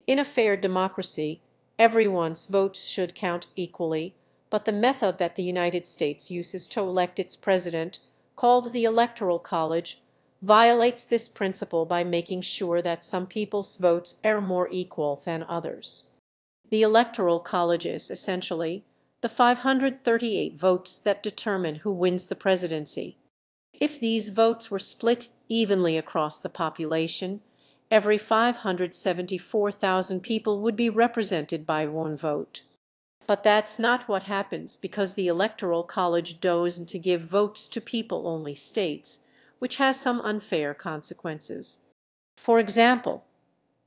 In a fair democracy, everyone's votes should count equally, but the method that the United States uses to elect its president, called the Electoral College, violates this principle by making sure that some people's votes are more equal than others. The Electoral College is, essentially, the 538 votes that determine who wins the presidency. If these votes were split evenly across the population, every 574,000 people would be represented by one vote. But that's not what happens, because the Electoral College doesn't give votes to people-only states, which has some unfair consequences. For example,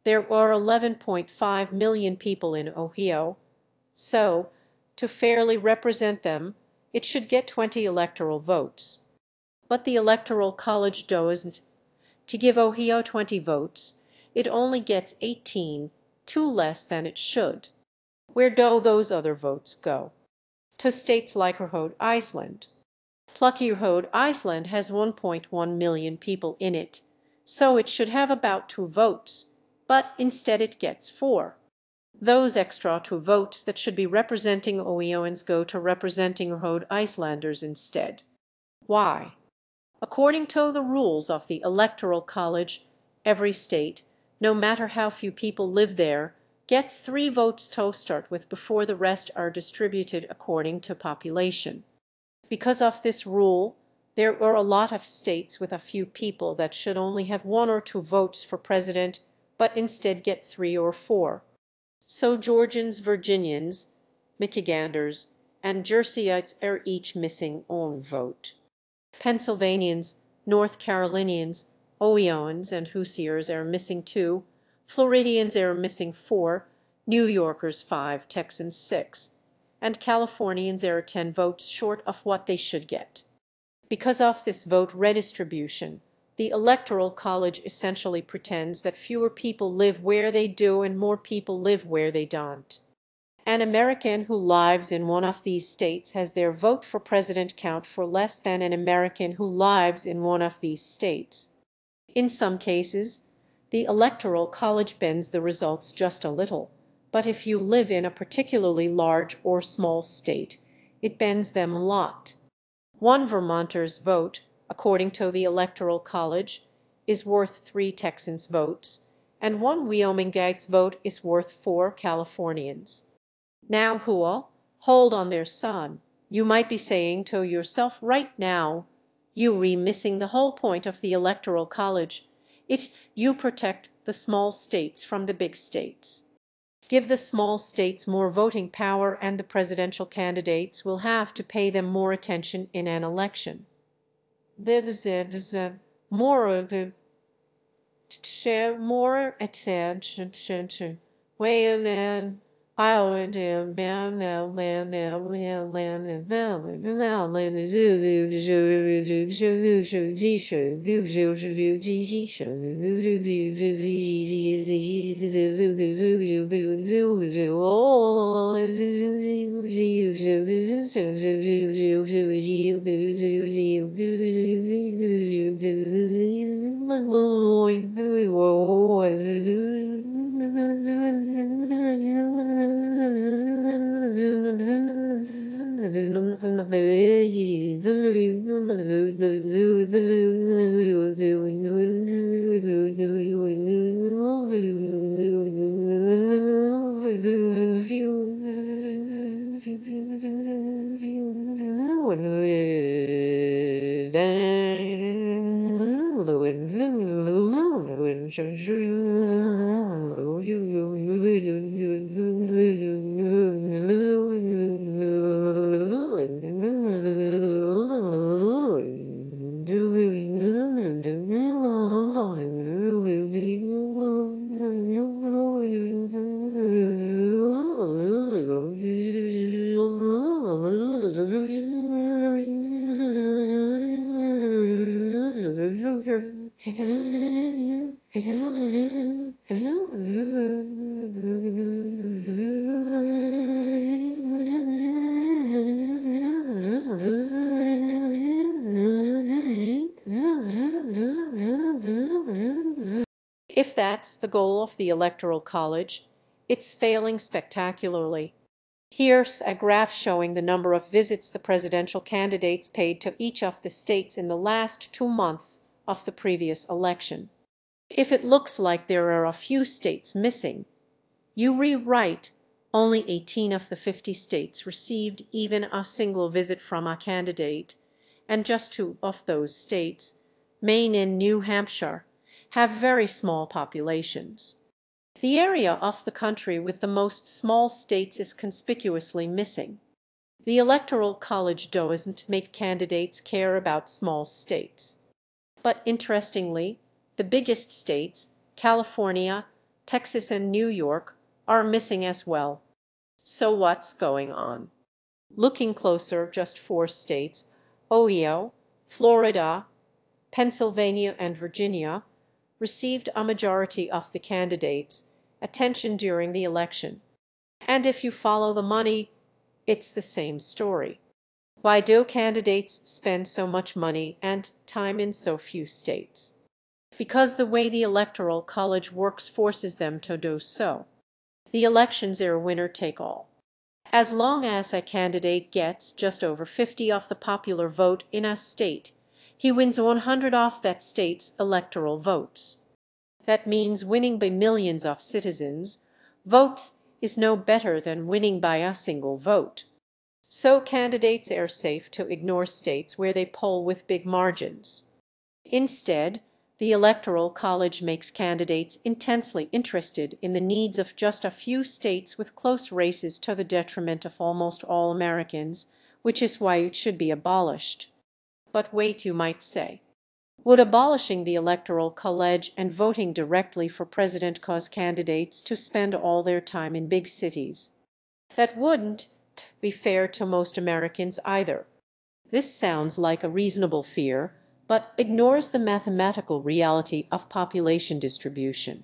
there are 11.5 million people in Ohio, so, to fairly represent them, it should get 20 electoral votes. But the Electoral College doesn't. To give Ohio 20 votes, it only gets 18, 2 less than it should. Where do those other votes go? To states like Rhode Island. Plucky Rhode Island has 1.1 million people in it, so it should have about 2 votes, but instead it gets 4. Those extra 2 votes that should be representing Ohioans go to representing Rhode Islanders instead. Why? According to the rules of the Electoral College, every state, no matter how few people live there, gets 3 votes to start with before the rest are distributed according to population. Because of this rule, there are a lot of states with a few people that should only have 1 or 2 votes for president, but instead get 3 or 4. So Georgians, Virginians, Michiganders, and Jerseyites are each missing 1 vote. Pennsylvanians, North Carolinians, Ohioans, and Hoosiers are missing 2, Floridians are missing 4, New Yorkers 5, Texans 6, and Californians are 10 votes short of what they should get. Because of this vote redistribution, the Electoral College essentially pretends that fewer people live where they do and more people live where they don't. An American who lives in one of these states has their vote for president count for less than an American who lives in one of these states. In some cases, the Electoral College bends the results just a little, but if you live in a particularly large or small state, it bends them a lot. One Vermonter's vote, according to the Electoral College, is worth 3 Texans' votes, and one Wyomingite's vote is worth 4 Californians. Now, who'll hold on there, son? You might be saying to yourself right now, you're missing the whole point of the Electoral College. You protect the small states from the big states. Give the small states more voting power and the presidential candidates will have to pay them more attention in an election. More attention. If that's the goal of the Electoral College, It's failing spectacularly. Here's a graph showing the number of visits the presidential candidates paid to each of the states in the last 2 months of the previous election. If it looks like there are a few states missing, you rewrite only 18 of the 50 states received even a single visit from a candidate, and just 2 of those states, Maine and New Hampshire, have very small populations. The area of the country with the most small states is conspicuously missing. The Electoral College doesn't make candidates care about small states. But interestingly, the biggest states, California, Texas, and New York, are missing as well. So what's going on? Looking closer, just 4 states, Ohio, Florida, Pennsylvania, and Virginia, received a majority of the candidates' attention during the election. And if you follow the money, it's the same story. Why do candidates spend so much money and time in so few states? Because the way the Electoral College works forces them to do so. The elections are winner take all. As long as a candidate gets just over 50 of the popular vote in a state, he wins 100 of that state's electoral votes. That means winning by millions of citizens' votes is no better than winning by a single vote. So candidates are safe to ignore states where they poll with big margins. Instead, the Electoral College makes candidates intensely interested in the needs of just a few states with close races to the detriment of almost all Americans, which is why it should be abolished. But wait, you might say. Would abolishing the Electoral College and voting directly for president cause candidates to spend all their time in big cities? That wouldn't be fair to most Americans either. This sounds like a reasonable fear, but ignores the mathematical reality of population distribution.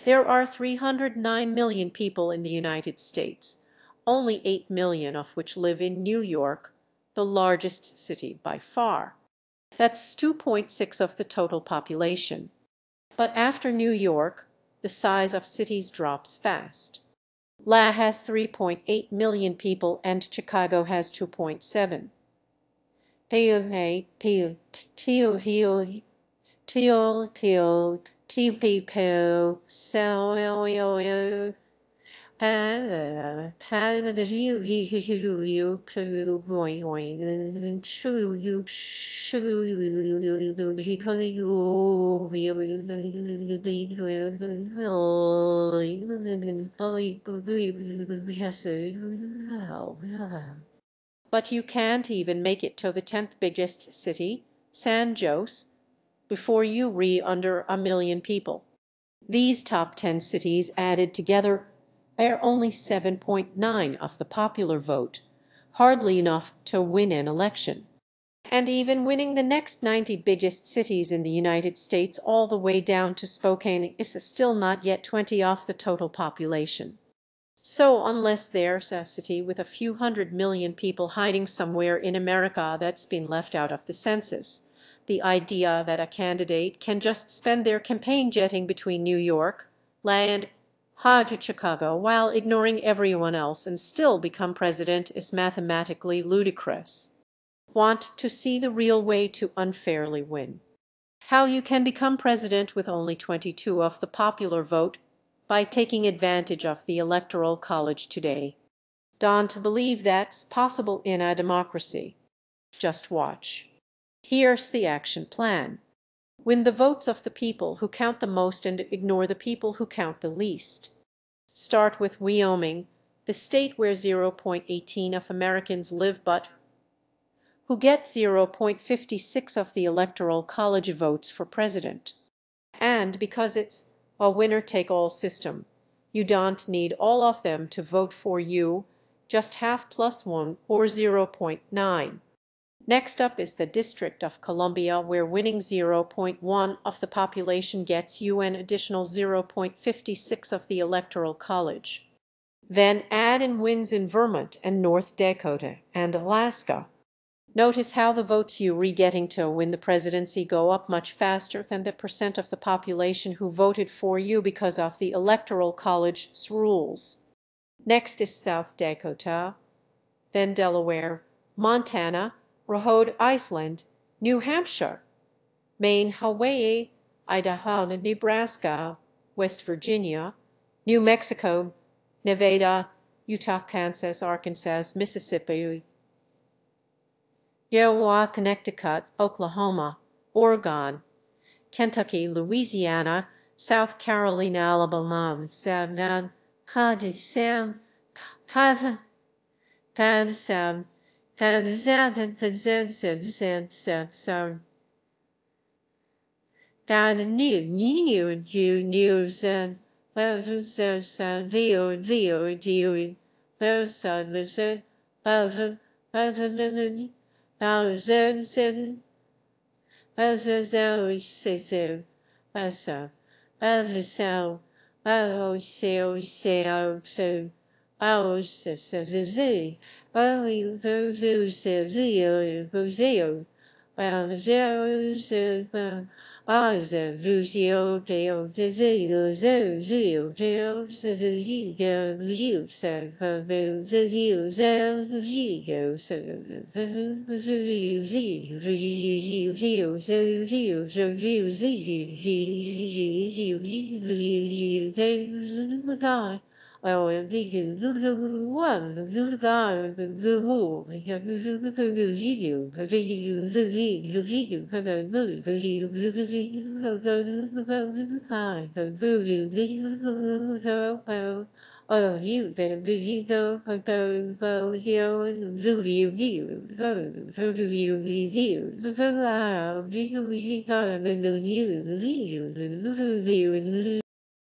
There are 309 million people in the United States, only 8 million of which live in New York, the largest city by far. That's 2.6 of the total population. But after New York, the size of cities drops fast. La has 3.8 million people and Chicago has 2.7. But you can't even make it to the 10th biggest city, San Jose, before you under a million people. These top 10 cities added together are only 7.9 of the popular vote, hardly enough to win an election. And even winning the next 90 biggest cities in the United States all the way down to Spokane is still not yet 20 of the total population. So unless there's a city with a few 100 million people hiding somewhere in America that's been left out of the census, the idea that a candidate can just spend their campaign jetting between New York, and Chicago while ignoring everyone else and still become president is mathematically ludicrous. Want to see the real way to unfairly win? How you can become president with only 22 of the popular vote by taking advantage of the Electoral College today. Don't believe that's possible in a democracy. Just watch. Here's the action plan. Win the votes of the people who count the most and ignore the people who count the least. Start with Wyoming, the state where 0.18 of Americans live but who get 0.56 of the Electoral College votes for president. And because it's a winner-take-all system, you don't need all of them to vote for you, just half plus 1 or 0.9. Next up is the District of Columbia, where winning 0.1 of the population gets you an additional 0.56 of the Electoral College. Then add in wins in Vermont and North Dakota and Alaska. Notice how the votes you re getting to win the presidency go up much faster than the percent of the population who voted for you because of the Electoral College's rules. Next is South Dakota, then Delaware, Montana, Rhode Island, New Hampshire, Maine, Hawaii, Idaho, Nebraska, West Virginia, New Mexico, Nevada, Utah, Kansas, Arkansas, Mississippi, Iowa, Connecticut, Oklahoma, Oregon, Kentucky, Louisiana, South Carolina, Alabama, Savannah, Kansas,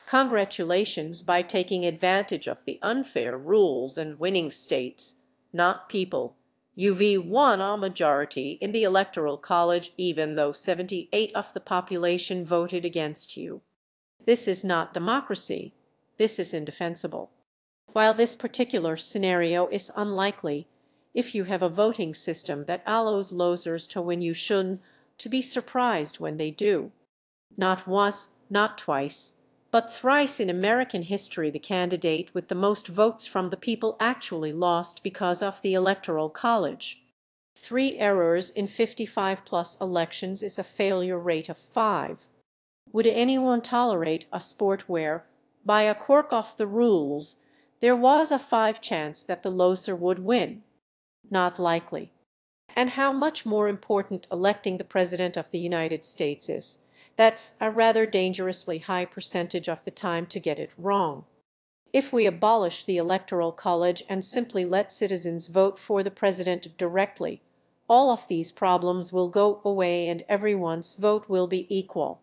Congratulations by taking advantage of the unfair rules and winning states, not people. You've won a majority in the Electoral College even though 78 of the population voted against you. This is not democracy. This is indefensible. While this particular scenario is unlikely, if you have a voting system that allows losers to win, you shouldn't to be surprised when they do. Not once, not twice, but thrice in American history the candidate with the most votes from the people actually lost because of the Electoral College. 3 errors in 55+ elections is a failure rate of 5. Would anyone tolerate a sport where, by a quirk of the rules, there was a 5 chance that the loser would win? Not likely. And how much more important electing the President of the United States is. That's a rather dangerously high percentage of the time to get it wrong. If we abolish the Electoral College and simply let citizens vote for the president directly, all of these problems will go away and everyone's vote will be equal.